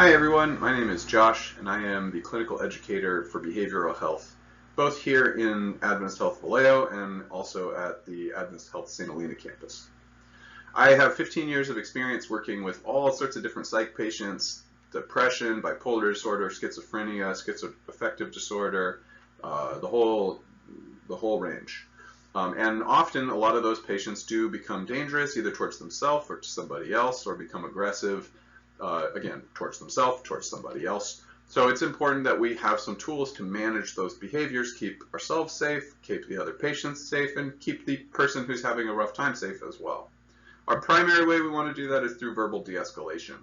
Hi everyone, my name is Josh and I am the clinical educator for behavioral health, both here in Adventist Health Vallejo and also at the Adventist Health St. Helena campus. I have 15 years of experience working with all sorts of different psych patients: depression, bipolar disorder, schizophrenia, schizoaffective disorder, the whole range. And often a lot of those patients do become dangerous either towards themselves or to somebody else, or become aggressive, again, towards themselves, towards somebody else. So it's important that we have some tools to manage those behaviors, keep ourselves safe, keep the other patients safe, and keep the person who's having a rough time safe as well. Our primary way we want to do that is through verbal de-escalation.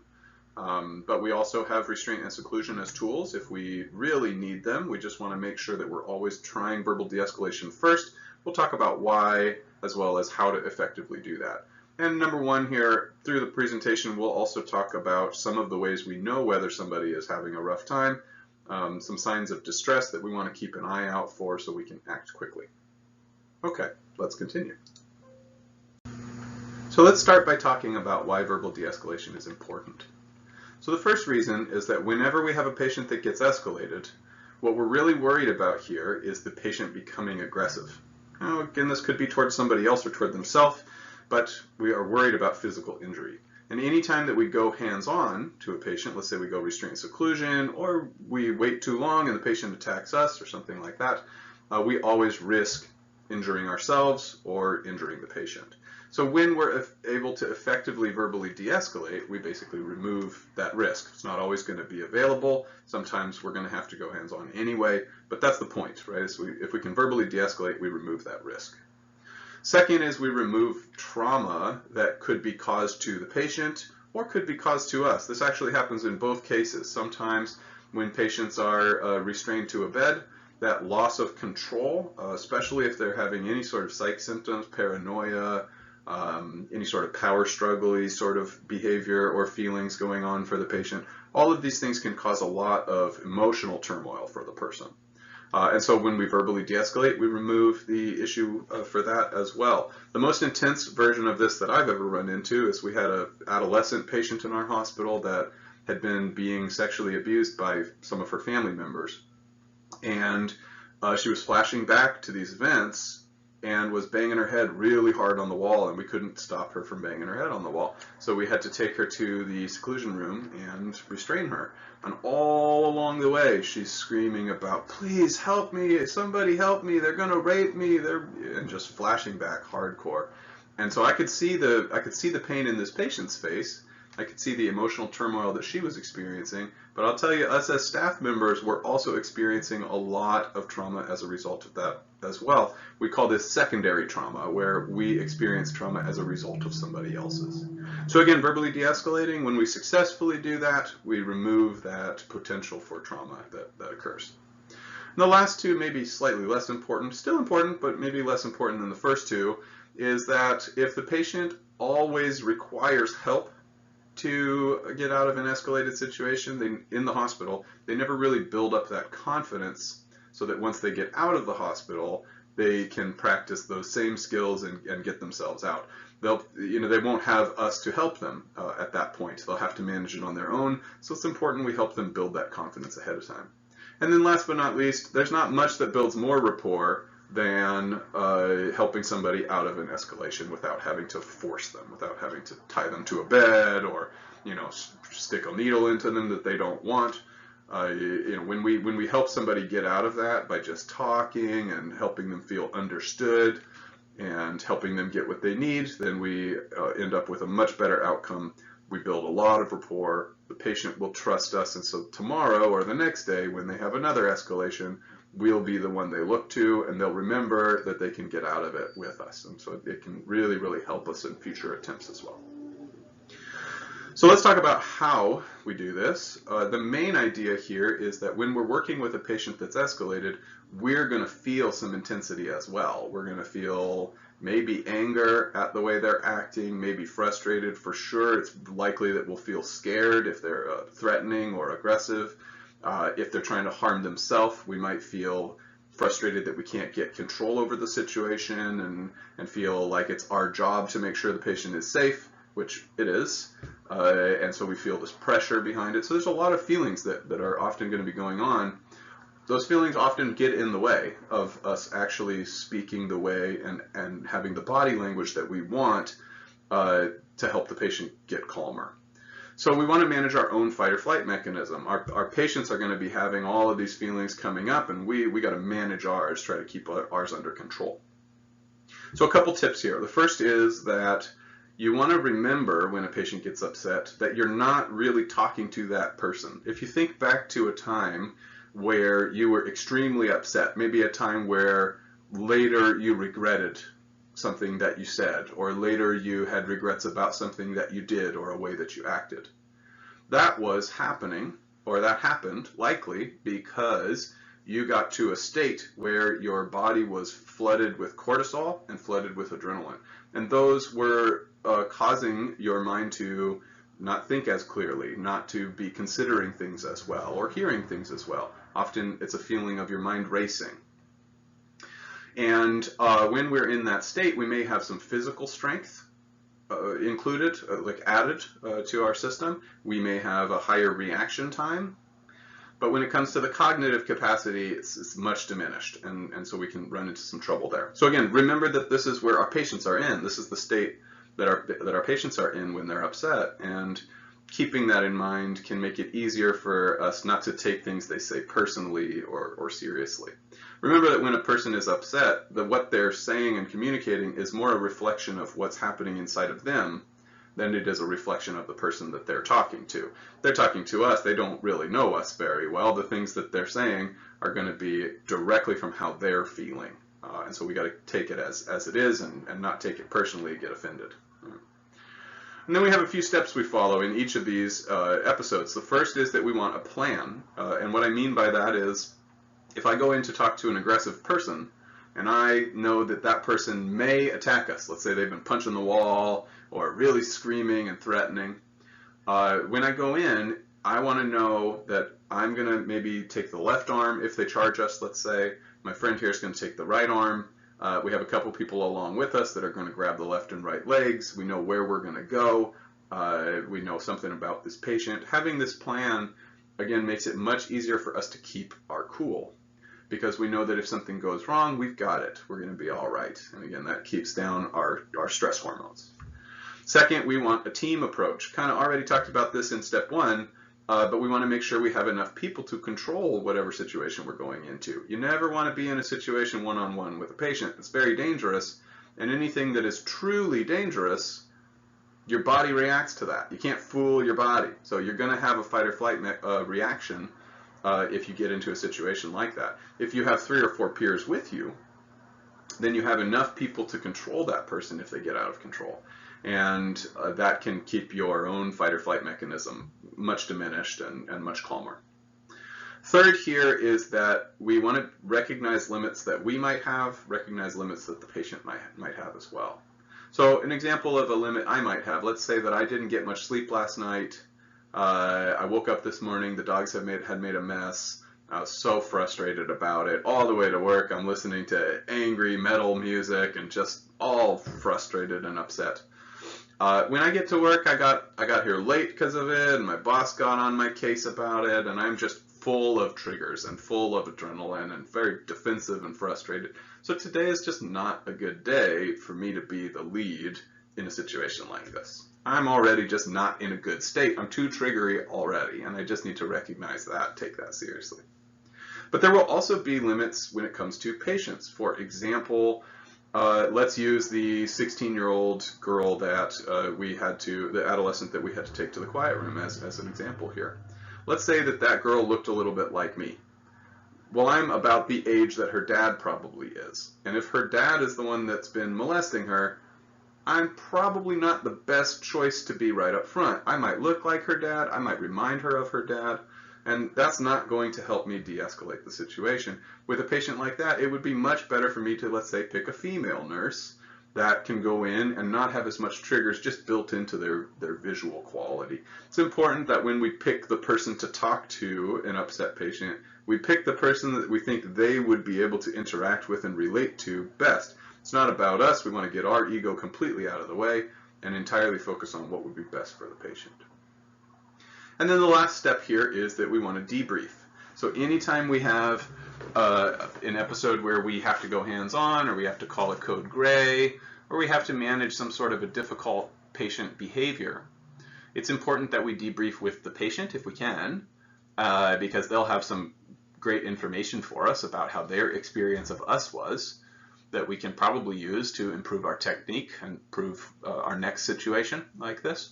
But we also have restraint and seclusion as tools if we really need them. We just want to make sure that we're always trying verbal de-escalation first. We'll talk about why as well as how to effectively do that. And number one here, through the presentation, we'll also talk about some of the ways we know whether somebody is having a rough time, some signs of distress that we want to keep an eye out for so we can act quickly. Okay, let's continue. So let's start by talking about why verbal de-escalation is important. So the first reason is that whenever we have a patient that gets escalated, what we're really worried about here is the patient becoming aggressive. Now, again, this could be towards somebody else or toward themselves, but we are worried about physical injury. And anytime that we go hands-on to a patient, let's say we go restraint seclusion, or we wait too long and the patient attacks us or something like that, we always risk injuring ourselves or injuring the patient. So when we're able to effectively verbally de-escalate, we basically remove that risk. It's not always going to be available. Sometimes we're going to have to go hands-on anyway, but that's the point, right? So if we can verbally de-escalate, we remove that risk. Second is we remove trauma that could be caused to the patient or could be caused to us. This actually happens in both cases. Sometimes when patients are restrained to a bed, that loss of control, especially if they're having any sort of psych symptoms, paranoia, any sort of power struggle-y sort of behavior or feelings going on for the patient, all of these things can cause a lot of emotional turmoil for the person. And so when we verbally de-escalate, we remove the issue for that as well. The most intense version of this that I've ever run into is we had an adolescent patient in our hospital that had been being sexually abused by some of her family members. And she was flashing back to these events and was banging her head really hard on the wall, and we couldn't stop her from banging her head on the wall. So we had to take her to the seclusion room and restrain her. And all along the way, she's screaming about, "Please help me, somebody help me, they're gonna rape me," and just flashing back hardcore. And so I could see the pain in this patient's face. I could see the emotional turmoil that she was experiencing, but I'll tell you, us as staff members were also experiencing a lot of trauma as a result of that as well. We call this secondary trauma, where we experience trauma as a result of somebody else's. So again, verbally de-escalating, when we successfully do that, we remove that potential for trauma that occurs. And the last two may be slightly less important, still important, but maybe less important than the first two, is that if the patient always requires help to get out of an escalated situation in the hospital, they never really build up that confidence so that once they get out of the hospital, they can practice those same skills and get themselves out. They won't have us to help them at that point. They'll have to manage it on their own. So it's important we help them build that confidence ahead of time. And then last but not least, there's not much that builds more rapport than helping somebody out of an escalation without having to force them, without having to tie them to a bed or stick a needle into them that they don't want. When we help somebody get out of that by just talking and helping them feel understood and helping them get what they need, then we end up with a much better outcome. We build a lot of rapport. The patient will trust us, and so tomorrow or the next day when they have another escalation, we'll be the one they look to, and they'll remember that they can get out of it with us. And so it can really, really help us in future attempts as well. So let's talk about how we do this. The main idea here is that when we're working with a patient that's escalated, we're going to feel some intensity as well. We're going to feel maybe anger at the way they're acting, maybe frustrated for sure. It's likely that we'll feel scared if they're threatening or aggressive. If they're trying to harm themselves, we might feel frustrated that we can't get control over the situation and feel like it's our job to make sure the patient is safe, which it is. and so we feel this pressure behind it. So there's a lot of feelings that are often going to be going on. Those feelings often get in the way of us actually speaking the way and having the body language that we want to help the patient get calmer. So we want to manage our own fight or flight mechanism. Our patients are going to be having all of these feelings coming up, and we got to manage ours, try to keep ours under control. So a couple tips here. The first is that you want to remember when a patient gets upset that you're not really talking to that person. If you think back to a time where you were extremely upset, maybe a time where later you regretted something that you said, or later you had regrets about something that you did or a way that you acted. That was happening, or that happened likely because you got to a state where your body was flooded with cortisol and flooded with adrenaline. And those were causing your mind to not think as clearly, not to be considering things as well, or hearing things as well. Often it's a feeling of your mind racing. And when we're in that state, we may have some physical strength included, like added to our system. We may have a higher reaction time. But when it comes to the cognitive capacity, it's much diminished, and so we can run into some trouble there. So again, remember that this is where our patients are in. This is the state that our patients are in when they're upset, and keeping that in mind can make it easier for us not to take things they say personally or seriously. Remember that when a person is upset, that what they're saying and communicating is more a reflection of what's happening inside of them than it is a reflection of the person that they're talking to. They're talking to us, they don't really know us very well. The things that they're saying are going to be directly from how they're feeling. And so we got to take it as it is and not take it personally, get offended. And then we have a few steps we follow in each of these episodes. The first is that we want a plan. And what I mean by that is, if I go in to talk to an aggressive person, and I know that that person may attack us, let's say they've been punching the wall or really screaming and threatening, when I go in, I want to know that I'm going to maybe take the left arm if they charge us, let's say. My friend here is going to take the right arm. We have a couple people along with us that are going to grab the left and right legs. We know where we're going to go. We know something about this patient. Having this plan, again, makes it much easier for us to keep our cool, because we know that if something goes wrong, we've got it. We're going to be all right. And again, that keeps down our stress hormones. Second, we want a team approach. Kind of already talked about this in step one, but we want to make sure we have enough people to control whatever situation we're going into. You never want to be in a situation one-on-one with a patient. It's very dangerous, and anything that is truly dangerous, your body reacts to that. You can't fool your body. So you're going to have a fight or flight reaction if you get into a situation like that. If you have 3 or 4 peers with you, then you have enough people to control that person if they get out of control. And that can keep your own fight or flight mechanism much diminished and much calmer. Third here is that we want to recognize limits that we might have, recognize limits that the patient might have as well. So an example of a limit I might have, let's say that I didn't get much sleep last night. I woke up this morning, the dogs had made a mess. I was so frustrated about it. All the way to work, I'm listening to angry metal music and just all frustrated and upset. When I get to work, I got here late because of it, and my boss got on my case about it, and I'm just full of triggers and full of adrenaline and very defensive and frustrated. So today is just not a good day for me to be the lead in a situation like this. I'm already just not in a good state. I'm too triggery already, and I just need to recognize that, take that seriously. But there will also be limits when it comes to patients. For example, let's use the 16-year-old girl that the adolescent that we had to take to the quiet room as an example here. Let's say that girl looked a little bit like me. Well, I'm about the age that her dad probably is. And if her dad is the one that's been molesting her, I'm probably not the best choice to be right up front. I might look like her dad, I might remind her of her dad, and that's not going to help me de-escalate the situation. With a patient like that, it would be much better for me to, let's say, pick a female nurse that can go in and not have as much triggers just built into their visual quality. It's important that when we pick the person to talk to an upset patient, we pick the person that we think they would be able to interact with and relate to best. It's not about us. We want to get our ego completely out of the way. and entirely focus on what would be best for the patient. And then the last step here is that we want to debrief. So anytime we have an episode where we have to go hands-on, or we have to call a code gray, or we have to manage some sort of a difficult patient behavior, it's important that we debrief with the patient if we can, because they'll have some great information for us about how their experience of us was that we can probably use to improve our technique and improve our next situation like this.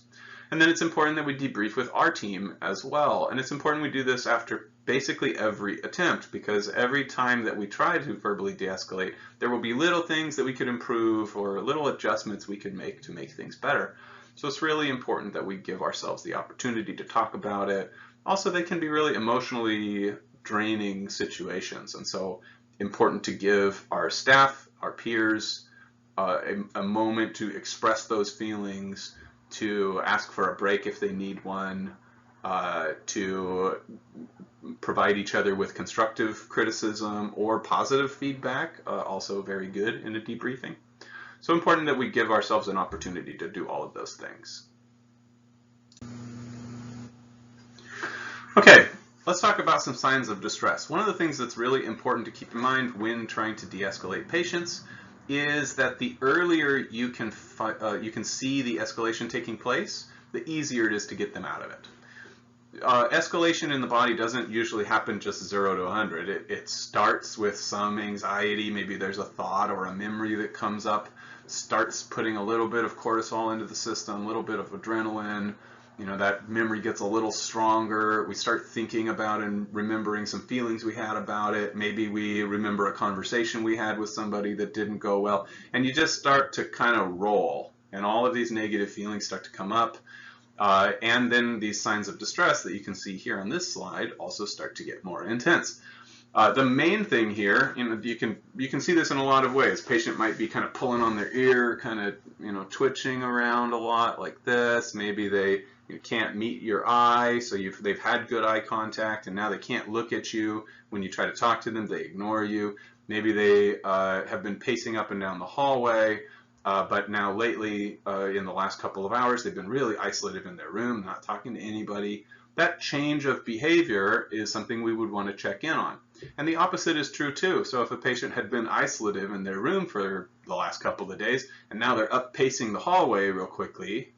And then it's important that we debrief with our team as well. And it's important we do this after basically every attempt, because every time that we try to verbally de-escalate, there will be little things that we could improve or little adjustments we could make to make things better. So it's really important that we give ourselves the opportunity to talk about it. Also, they can be really emotionally draining situations, and so important to give our staff, our peers, a moment to express those feelings, to ask for a break if they need one, to provide each other with constructive criticism or positive feedback, also very good in a debriefing. So important that we give ourselves an opportunity to do all of those things. Okay, let's talk about some signs of distress. One of the things that's really important to keep in mind when trying to de-escalate patients is that the earlier you can see the escalation taking place, the easier it is to get them out of it. Escalation in the body doesn't usually happen just 0 to 100. It starts with some anxiety, maybe there's a thought or a memory that comes up, starts putting a little bit of cortisol into the system, a little bit of adrenaline. You know, that memory gets a little stronger. We start thinking about and remembering some feelings we had about it. Maybe we remember a conversation we had with somebody that didn't go well. And you just start to kind of roll. And all of these negative feelings start to come up. And then these signs of distress that you can see here on this slide also start to get more intense. The main thing here, you can see this in a lot of ways. Patient might be kind of pulling on their ear, kind of twitching around a lot like this. Maybe they can't meet your eye, so they've had good eye contact, and now they can't look at you. When you try to talk to them, they ignore you. Maybe they have been pacing up and down the hallway, but now lately, in the last couple of hours, they've been really isolated in their room, not talking to anybody. That change of behavior is something we would want to check in on. And the opposite is true too. So if a patient had been isolative in their room for the last couple of days, and now they're up pacing the hallway real quickly,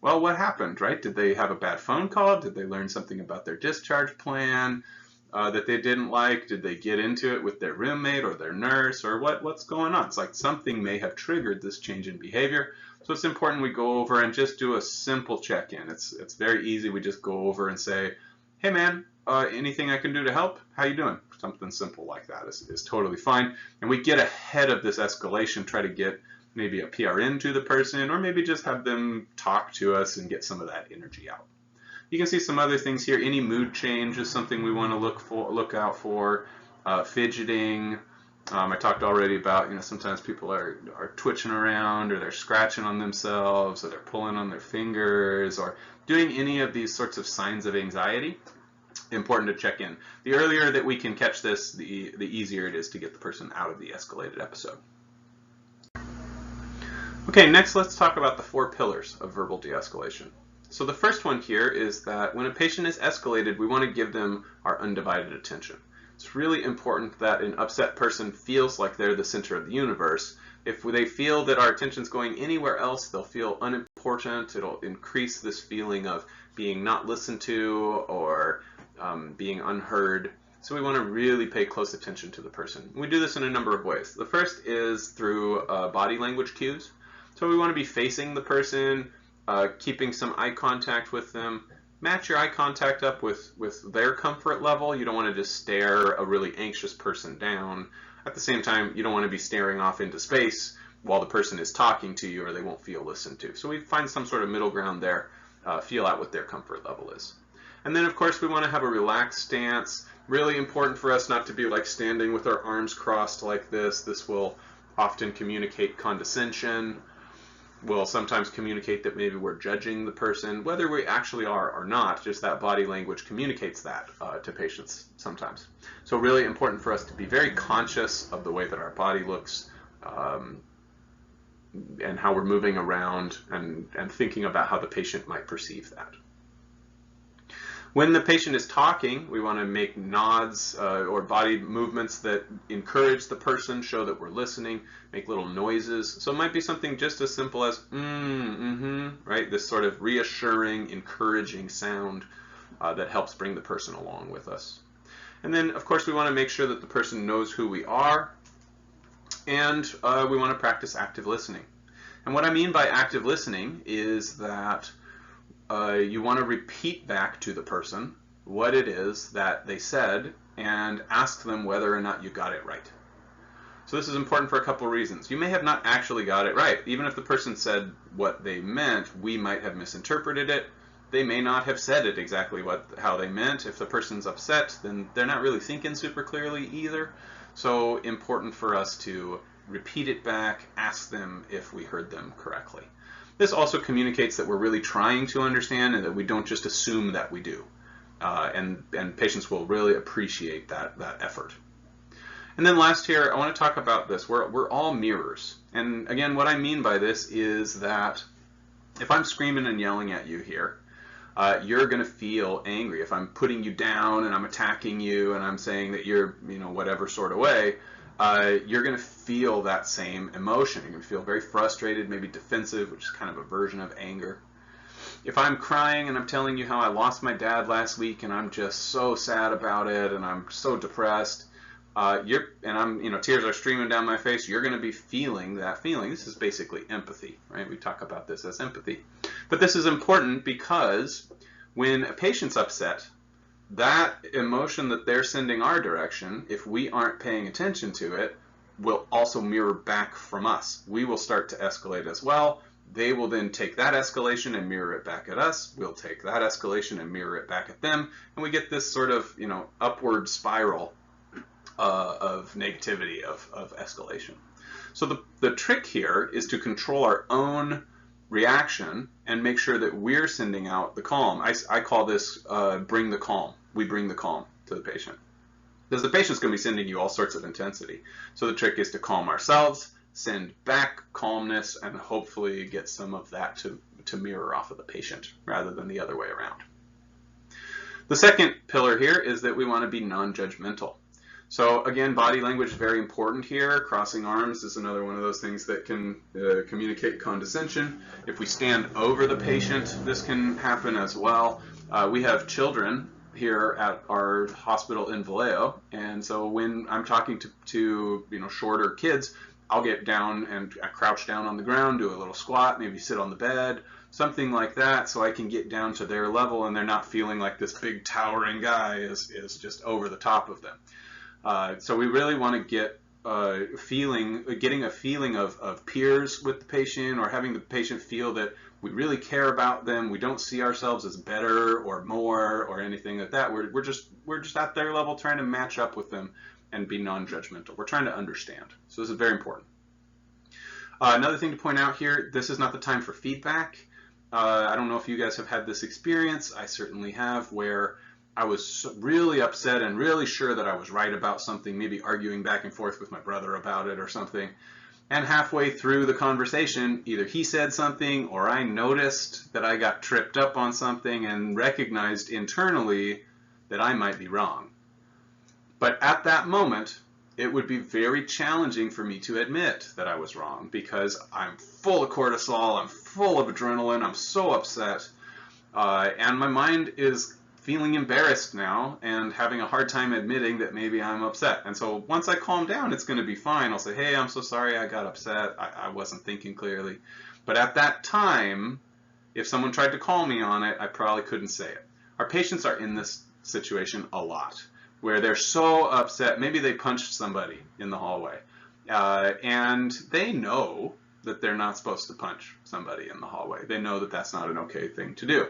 well, what happened, right? Did they have a bad phone call? Did they learn something about their discharge plan that they didn't like? Did they get into it with their roommate or their nurse, or what's going on? It's like something may have triggered this change in behavior. So it's important we go over and just do a simple check-in. It's very easy. We just go over and say, hey man, anything I can do to help? How you doing? Something simple like that is totally fine. And we get ahead of this escalation, try to get maybe a PRN to the person, or maybe just have them talk to us and get some of that energy out. You can see some other things here. Any mood change is something we want to look out for. Fidgeting. I talked already about, sometimes people are twitching around, or they're scratching on themselves, or they're pulling on their fingers, or doing any of these sorts of signs of anxiety. Important to check in. The earlier that we can catch this, the easier it is to get the person out of the escalated episode. Okay, next let's talk about the 4 pillars of verbal de-escalation. So the first one here is that when a patient is escalated, we want to give them our undivided attention. It's really important that an upset person feels like they're the center of the universe. If they feel that our attention's going anywhere else, they'll feel unimportant. It'll increase this feeling of being not listened to or being unheard. So we want to really pay close attention to the person. We do this in a number of ways. The first is through body language cues. So we want to be facing the person, keeping some eye contact with them. Match your eye contact up with their comfort level. You don't want to just stare a really anxious person down. At the same time, you don't want to be staring off into space while the person is talking to you, or they won't feel listened to. So we find some sort of middle ground there, feel out what their comfort level is. And then of course we want to have a relaxed stance. Really important for us not to be like standing with our arms crossed like this. This will often communicate condescension. Will sometimes communicate that maybe we're judging the person, whether we actually are or not. Just that body language communicates that to patients sometimes. So really important for us to be very conscious of the way that our body looks, how we're moving around and thinking about how the patient might perceive that. When the patient is talking, we want to make nods or body movements that encourage the person, show that we're listening, make little noises. So it might be something just as simple as right? This sort of reassuring, encouraging sound that helps bring the person along with us. And then, of course, we want to make sure that the person knows who we are, and we want to practice active listening. And what I mean by active listening is that you want to repeat back to the person what it is that they said and ask them whether or not you got it right. So this is important for a couple of reasons. You may have not actually got it right. Even if the person said what they meant, we might have misinterpreted it. They may not have said it exactly how they meant. If the person's upset, then they're not really thinking super clearly either. So important for us to repeat it back, ask them if we heard them correctly. This also communicates that we're really trying to understand and that we don't just assume that we do. And patients will really appreciate that effort. And then last here, I want to talk about this. We're all mirrors. And again, what I mean by this is that if I'm screaming and yelling at you here, you're going to feel angry. If I'm putting you down and I'm attacking you and I'm saying that you're, whatever sort of way, you're going to feel that same emotion. You're going to feel very frustrated, maybe defensive, which is kind of a version of anger. If I'm crying and I'm telling you how I lost my dad last week and I'm just so sad about it and I'm so depressed, tears are streaming down my face, you're going to be feeling that feeling. This is basically empathy, right? We talk about this as empathy. But this is important because when a patient's upset, that emotion that they're sending our direction, if we aren't paying attention to it, will also mirror back from us. We will start to escalate as well. They will then take that escalation and mirror it back at us. We'll take that escalation and mirror it back at them. And we get this sort of, upward spiral of negativity, of escalation. So the trick here is to control our own reaction and make sure that we're sending out the calm. I call this bring the calm. We bring the calm to the patient. Because the patient's going to be sending you all sorts of intensity. So the trick is to calm ourselves, send back calmness, and hopefully get some of that to mirror off of the patient rather than the other way around. The second pillar here is that we want to be non-judgmental. So again, body language is very important here. Crossing arms is another one of those things that can communicate condescension. If we stand over the patient, this can happen as well. We have children here at our hospital in Vallejo, and so when I'm talking to shorter kids, I'll get down and I crouch down on the ground, do a little squat, maybe sit on the bed, something like that, so I can get down to their level and they're not feeling like this big towering guy is just over the top of them. So we really want to get getting a feeling of peers with the patient, or having the patient feel that we really care about them. We don't see ourselves as better or more or anything like that. We're just at their level, trying to match up with them and be non-judgmental. We're trying to understand. So this is very important. Another thing to point out here, this is not the time for feedback. I don't know if you guys have had this experience. I certainly have, where I was really upset and really sure that I was right about something, maybe arguing back and forth with my brother about it or something. And halfway through the conversation, either he said something or I noticed that I got tripped up on something and recognized internally that I might be wrong. But at that moment, it would be very challenging for me to admit that I was wrong, because I'm full of cortisol, I'm full of adrenaline, I'm so upset, and my mind is feeling embarrassed now and having a hard time admitting that maybe I'm upset. And so once I calm down, it's going to be fine. I'll say, hey, I'm so sorry I got upset. I wasn't thinking clearly. But at that time, if someone tried to call me on it, I probably couldn't say it. Our patients are in this situation a lot, where they're so upset. Maybe they punched somebody in the hallway, and they know that they're not supposed to punch somebody in the hallway. They know that that's not an okay thing to do.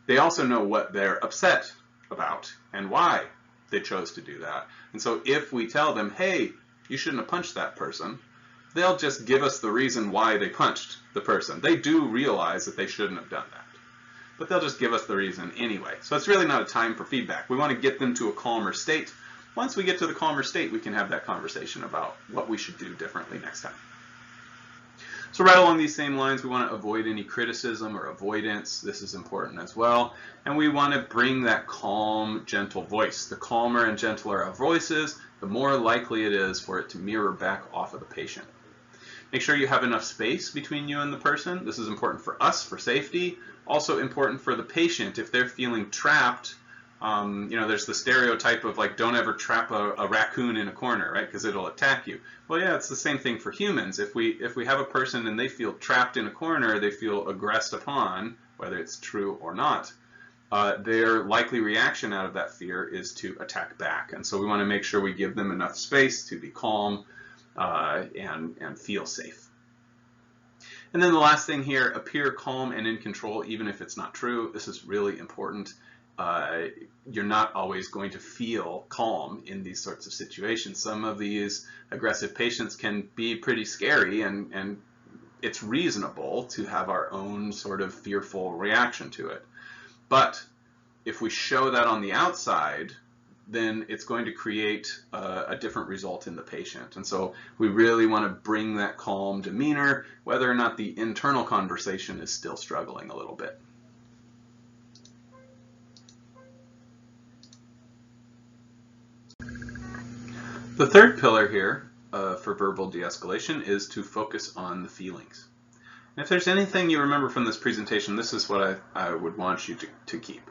They also know what they're upset about and why they chose to do that. And so if we tell them, hey, you shouldn't have punched that person, they'll just give us the reason why they punched the person. They do realize that they shouldn't have done that, but they'll just give us the reason anyway. So it's really not a time for feedback. We want to get them to a calmer state. Once we get to the calmer state, we can have that conversation about what we should do differently next time. So right along these same lines, we want to avoid any criticism or avoidance. This is important as well. And we want to bring that calm, gentle voice. The calmer and gentler our voice is, the more likely it is for it to mirror back off of the patient. Make sure you have enough space between you and the person. This is important for us, for safety. Also important for the patient if they're feeling trapped. There's the stereotype of like, don't ever trap a raccoon in a corner, right? Because it'll attack you. Well, yeah, it's the same thing for humans. If we have a person and they feel trapped in a corner, they feel aggressed upon, whether it's true or not, their likely reaction out of that fear is to attack back. And so we want to make sure we give them enough space to be calm and feel safe. And then the last thing here, appear calm and in control, even if it's not true. This is really important. You're not always going to feel calm in these sorts of situations. Some of these aggressive patients can be pretty scary, and it's reasonable to have our own sort of fearful reaction to it. But if we show that on the outside, then it's going to create a different result in the patient. And so we really want to bring that calm demeanor, whether or not the internal conversation is still struggling a little bit. The third pillar here for verbal de-escalation is to focus on the feelings. And if there's anything you remember from this presentation, this is what I would want you to keep.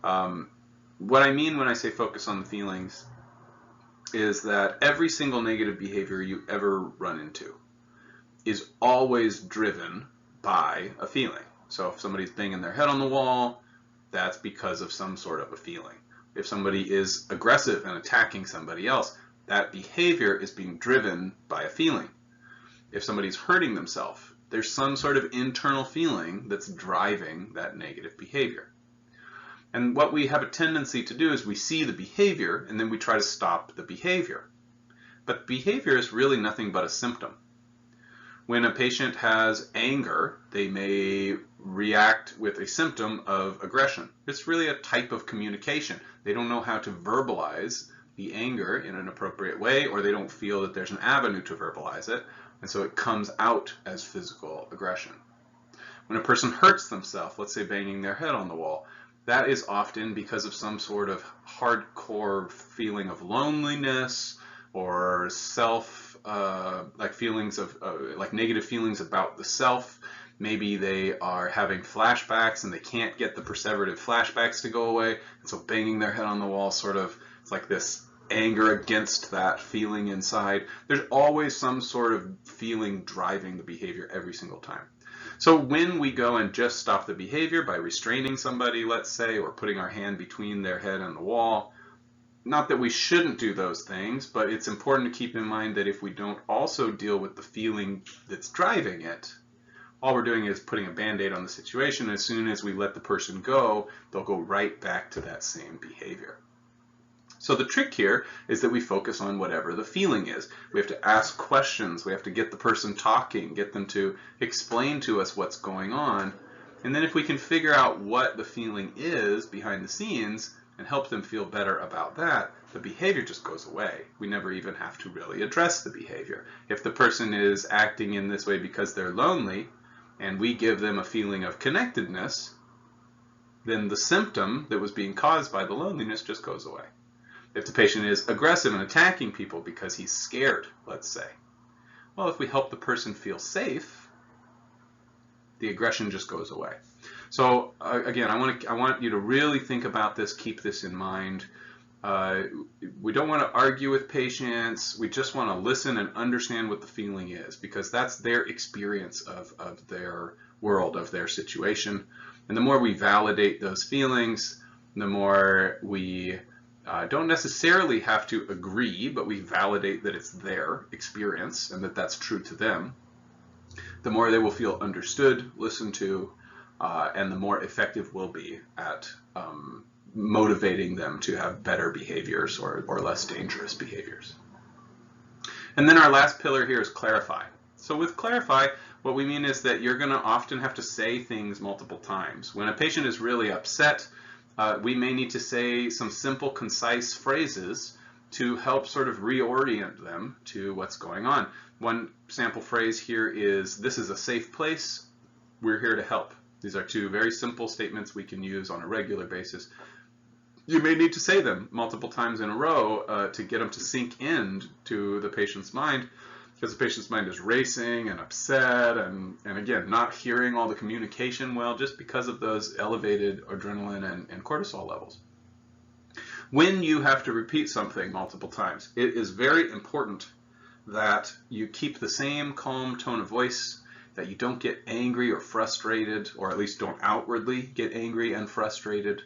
What I mean when I say focus on the feelings is that every single negative behavior you ever run into is always driven by a feeling. So if somebody's banging their head on the wall, that's because of some sort of a feeling. If somebody is aggressive and attacking somebody else, that behavior is being driven by a feeling. If somebody's hurting themselves, there's some sort of internal feeling that's driving that negative behavior. And what we have a tendency to do is we see the behavior and then we try to stop the behavior. But behavior is really nothing but a symptom. When a patient has anger, they may react with a symptom of aggression. It's really a type of communication. They don't know how to verbalize the anger in an appropriate way, or they don't feel that there's an avenue to verbalize it, and so it comes out as physical aggression. When a person hurts themselves, let's say banging their head on the wall, that is often because of some sort of hardcore feeling of loneliness or feelings of negative feelings about the self. Maybe they are having flashbacks and they can't get the perseverative flashbacks to go away, and so banging their head on the wall it's like this anger against that feeling inside. There's always some sort of feeling driving the behavior every single time. So when we go and just stop the behavior by restraining somebody, let's say, or putting our hand between their head and the wall, not that we shouldn't do those things, but it's important to keep in mind that if we don't also deal with the feeling that's driving it, all we're doing is putting a band-aid on the situation. As soon as we let the person go, they'll go right back to that same behavior. So the trick here is that we focus on whatever the feeling is. We have to ask questions. We have to get the person talking, get them to explain to us what's going on. And then if we can figure out what the feeling is behind the scenes and help them feel better about that, the behavior just goes away. We never even have to really address the behavior. If the person is acting in this way because they're lonely and we give them a feeling of connectedness, then the symptom that was being caused by the loneliness just goes away. If the patient is aggressive and attacking people because he's scared, let's say, well, if we help the person feel safe, the aggression just goes away. So again, I want you to really think about this, keep this in mind. We don't want to argue with patients. We just want to listen and understand what the feeling is, because that's their experience of their world, of their situation. And the more we validate those feelings, the more we don't necessarily have to agree, but we validate that it's their experience and that that's true to them, the more they will feel understood, listened to, and the more effective we'll be at motivating them to have better behaviors or less dangerous behaviors. And then our last pillar here is clarify. So with clarify, what we mean is that you're going to often have to say things multiple times. When a patient is really upset, we may need to say some simple, concise phrases to help sort of reorient them to what's going on. One sample phrase here is, "This is a safe place. We're here to help." These are two very simple statements we can use on a regular basis. You may need to say them multiple times in a row to get them to sink in to the patient's mind, because the patient's mind is racing and upset and again, not hearing all the communication well just because of those elevated adrenaline and cortisol levels. When you have to repeat something multiple times, it is very important that you keep the same calm tone of voice, that you don't get angry or frustrated, or at least don't outwardly get angry and frustrated.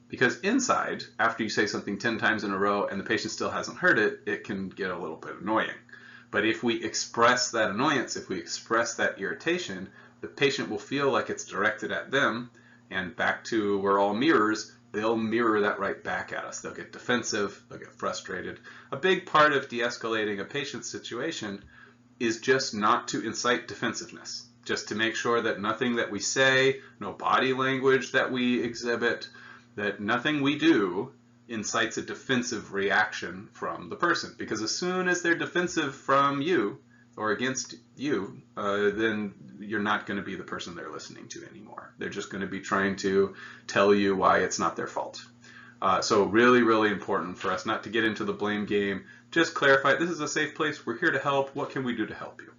Because inside, after you say something 10 times in a row and the patient still hasn't heard it, it can get a little bit annoying. But if we express that annoyance, if we express that irritation, the patient will feel like it's directed at them, and back to we're all mirrors, they'll mirror that right back at us. They'll get defensive, they'll get frustrated. A big part of de-escalating a patient's situation is just not to incite defensiveness, just to make sure that nothing that we say, no body language that we exhibit, that nothing we do incites a defensive reaction from the person. Because as soon as they're defensive from you or against you, then you're not going to be the person they're listening to anymore. They're just going to be trying to tell you why it's not their fault. So really, really important for us not to get into the blame game. Just clarify, this is a safe place. We're here to help. What can we do to help you?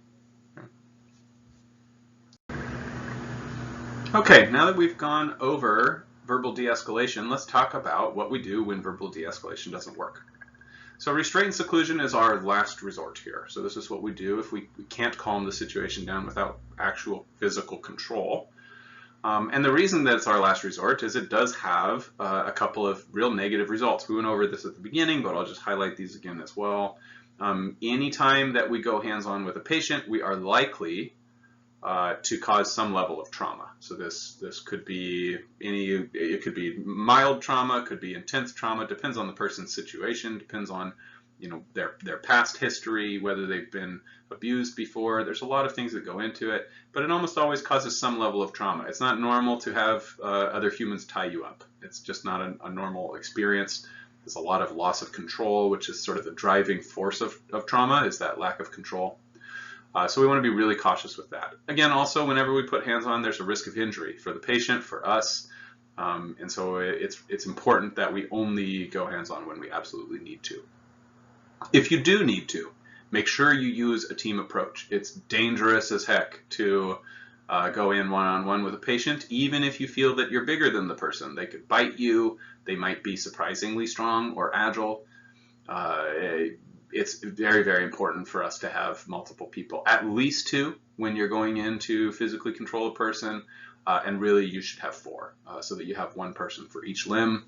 Okay, now that we've gone over verbal de-escalation, let's talk about what we do when verbal de-escalation doesn't work. So restraint and seclusion is our last resort here. So this is what we do if we can't calm the situation down without actual physical control. And the reason that it's our last resort is it does have a couple of real negative results. We went over this at the beginning, but I'll just highlight these again as well. Anytime that we go hands-on with a patient, we are likely to cause some level of trauma. So this could be it could be mild trauma, could be intense trauma, depends on the person's situation, depends on their past history, whether they've been abused before. There's a lot of things that go into it, but it almost always causes some level of trauma. It's not normal to have other humans tie you up. It's just not a normal experience. There's a lot of loss of control, which is sort of the driving force of trauma, is that lack of control. So we want to be really cautious with that. Again, also, whenever we put hands on, there's a risk of injury for the patient, for us, and so it's important that we only go hands on when we absolutely need to. If you do need to, make sure you use a team approach. It's dangerous as heck to go in one-on-one with a patient, even if you feel that you're bigger than the person. They could bite you. They might be surprisingly strong or agile. It's very, very important for us to have multiple people, at least 2 when you're going in to physically control a person, and really you should have 4, so that you have 1 person for each limb.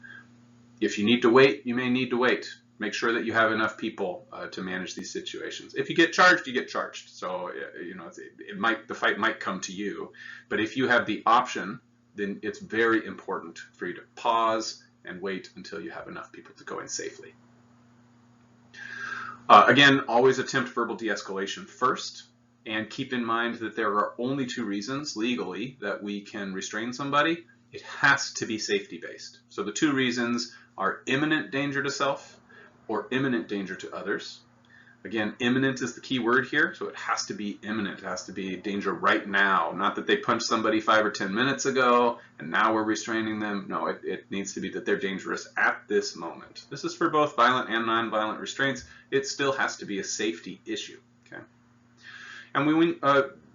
If you need to wait, you may need to wait. Make sure that you have enough people to manage these situations. If you get charged, you get charged. So the fight might come to you, but if you have the option, then it's very important for you to pause and wait until you have enough people to go in safely. Again, always attempt verbal de-escalation first, and keep in mind that there are only 2 reasons legally that we can restrain somebody. It has to be safety-based. So the 2 reasons are imminent danger to self or imminent danger to others. Again, imminent is the key word here, so it has to be imminent. It has to be danger right now, not that they punched somebody 5 or 10 minutes ago and now we're restraining them. No, it needs to be that they're dangerous at this moment. This is for both violent and non-violent restraints. It still has to be a safety issue. Okay, and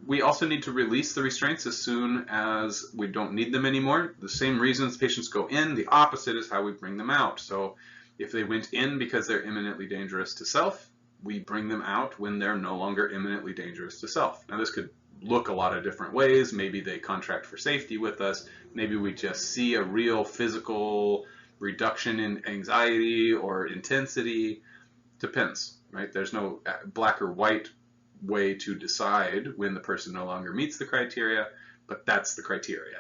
we also need to release the restraints as soon as we don't need them anymore. The same reasons patients go in, the opposite is how we bring them out. So if they went in because they're imminently dangerous to self, we bring them out when they're no longer imminently dangerous to self. Now this could look a lot of different ways. Maybe they contract for safety with us. Maybe we just see a real physical reduction in anxiety or intensity. Depends, right? There's no black or white way to decide when the person no longer meets the criteria, but that's the criteria.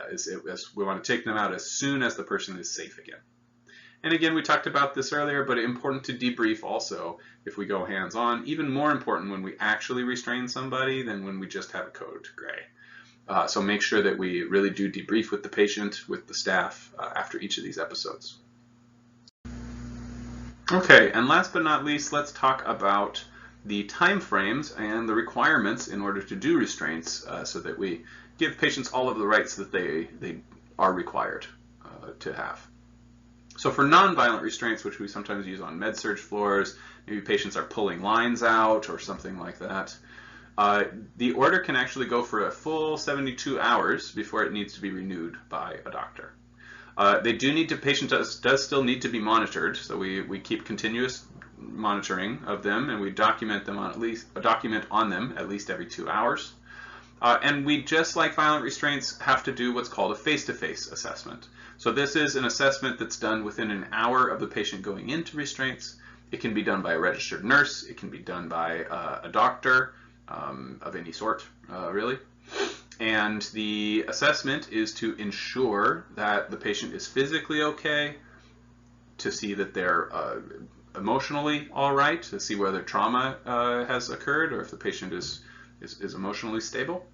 We want to take them out as soon as the person is safe again. And again, we talked about this earlier, but important to debrief also if we go hands-on. Even more important when we actually restrain somebody than when we just have a code gray. So make sure that we really do debrief with the patient, with the staff after each of these episodes. Okay, and last but not least, let's talk about the time frames and the requirements in order to do restraints so that we give patients all of the rights that they are required to have. So for non-violent restraints, which we sometimes use on med-surg floors, maybe patients are pulling lines out or something like that, the order can actually go for a full 72 hours before it needs to be renewed by a doctor. Patient does still need to be monitored, so we keep continuous monitoring of them, and we document them on them at least every 2 hours. And we, just like violent restraints, have to do what's called a face-to-face assessment. So this is an assessment that's done within an hour of the patient going into restraints. It can be done by a registered nurse. It can be done by a doctor of any sort, really. And the assessment is to ensure that the patient is physically okay, to see that they're emotionally all right, to see whether trauma has occurred or if the patient is emotionally stable.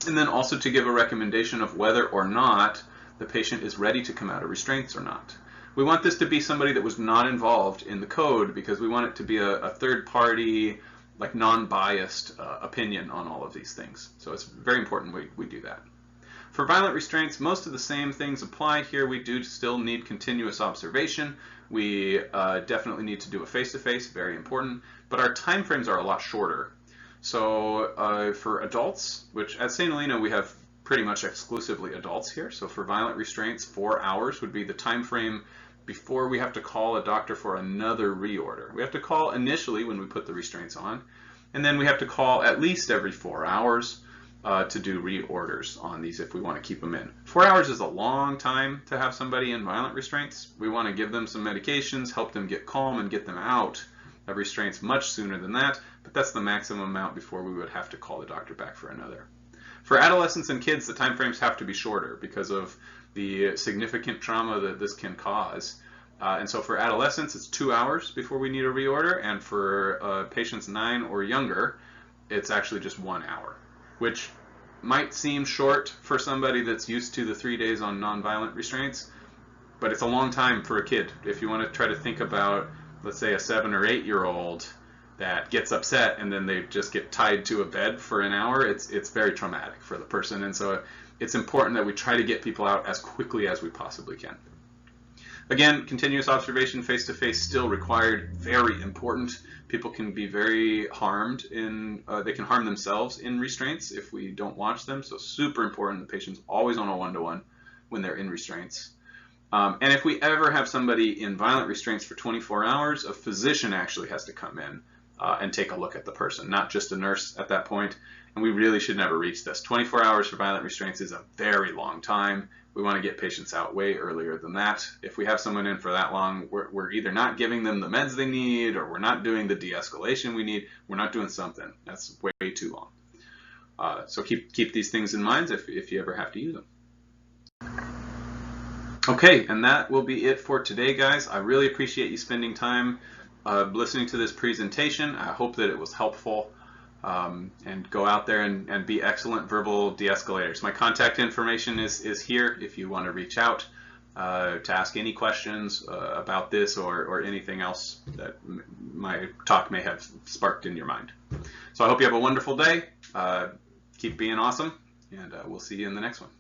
And then also to give a recommendation of whether or not the patient is ready to come out of restraints or not. We want this to be somebody that was not involved in the code because we want it to be a third party, like non-biased opinion on all of these things. So it's very important we do that. For violent restraints, most of the same things apply here. We do still need continuous observation. We definitely need to do a face-to-face, very important, but our time frames are a lot shorter. So for adults, which at St. Helena we have pretty much exclusively adults here, so for violent restraints, 4 hours would be the time frame before we have to call a doctor for another reorder. We have to call initially when we put the restraints on, and then we have to call at least every 4 hours to do reorders on these if we want to keep them in. 4 hours is a long time to have somebody in violent restraints. We want to give them some medications, help them get calm, and get them out of restraints much sooner than that, but that's the maximum amount before we would have to call the doctor back for another. For adolescents and kids, the time frames have to be shorter because of the significant trauma that this can cause. And so for adolescents, it's 2 hours before we need a reorder, and for patients 9 or younger, it's actually just 1 hour, which might seem short for somebody that's used to the 3 days on nonviolent restraints, but it's a long time for a kid. If you want to try to think about, let's say, a 7 or 8-year-old that gets upset and then they just get tied to a bed for an hour, it's very traumatic for the person. And so it's important that we try to get people out as quickly as we possibly can. Again, continuous observation face-to-face still required, very important. People can be very harmed they can harm themselves in restraints if we don't watch them. So super important, the patient's always on a one-to-one when they're in restraints. And if we ever have somebody in violent restraints for 24 hours, a physician actually has to come in and take a look at the person, not just a nurse at that point. And we really should never reach this. 24 hours for violent restraints is a very long time. We want to get patients out way earlier than that. If we have someone in for that long, we're either not giving them the meds they need, or we're not doing the de-escalation we need. We're not doing something. That's way too long. So keep these things in mind if you ever have to use them. Okay, and that will be it for today, guys. I really appreciate you spending time listening to this presentation. I hope that it was helpful. And go out there and be excellent verbal de-escalators. My contact information is here if you want to reach out to ask any questions about this or anything else that my talk may have sparked in your mind. So I hope you have a wonderful day. Keep being awesome, and we'll see you in the next one.